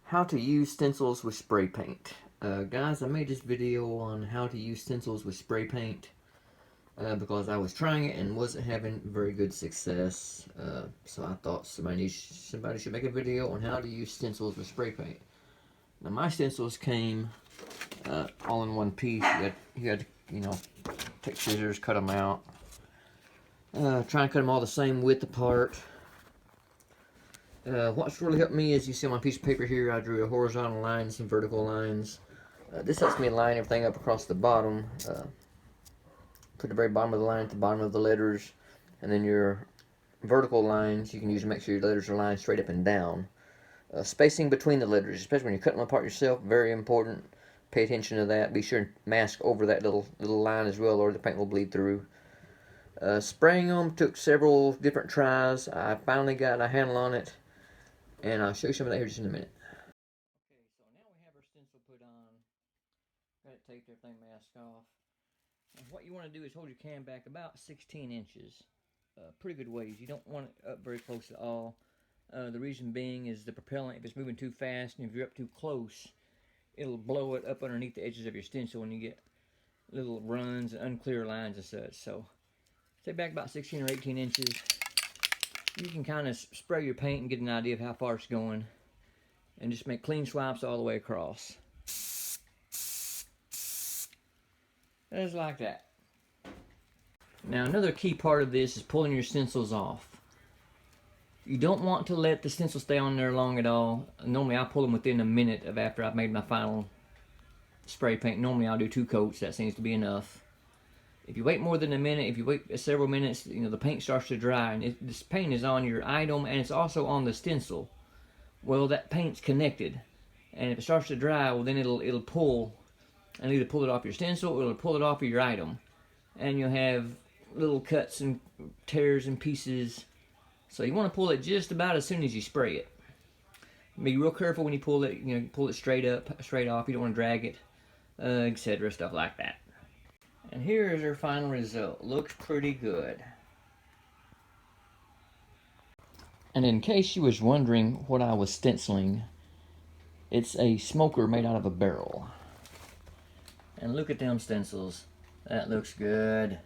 How to use stencils with spray paint. Guys, I made this video on how to use stencils with spray paint because I was trying it and wasn't having very good success. So I thought somebody should make a video on how to use stencils with spray paint. Now my stencils came all in one piece. You had to, take scissors, cut them out. Try and cut them all the same width apart. What's really helped me is, you see on my piece of paper here, I drew a horizontal line and some vertical lines. This helps me line everything up across the bottom. Put the very bottom of the line at the bottom of the letters, and then your vertical lines you can use to make sure your letters are lined straight up and down. Spacing between the letters, especially when you're cutting them apart yourself, very important. Pay attention to that. Be sure and mask over that little line as well, or the paint will bleed through. Spraying them took several different tries. I finally got a handle on it, and I'll show you some of that here just in a minute. Okay, so now we have our stencil put on. Got it taped, everything masked off. And what you want to do is hold your can back about 16 inches. Pretty good ways. You don't want it up very close at all. The reason being is the propellant, if it's moving too fast and if you're up too close, it'll blow it up underneath the edges of your stencil and you get little runs and unclear lines and such. So stay back about 16 or 18 inches. You can kind of spray your paint and get an idea of how far it's going, and just make clean swipes all the way across. Just like that. Now another key part of this is pulling your stencils off. You don't want to let the stencil stay on there long at all. Normally I pull them within a minute of after I've made my final spray paint. Normally I'll do 2 coats, that seems to be enough. If you wait more than a minute, if you wait several minutes, the paint starts to dry, and this paint is on your item and it's also on the stencil. Well, that paint's connected, and if it starts to dry, well then it'll pull, and either pull it off your stencil or it'll pull it off of your item, and you'll have little cuts and tears and pieces. So you want to pull it just about as soon as you spray it. Be real careful when you pull it. Pull it straight up, straight off. You don't want to drag it, etc. Stuff like that. And here is our final result. Looks pretty good. And in case you was wondering what I was stenciling, it's a smoker made out of a barrel. And look at them stencils. That looks good.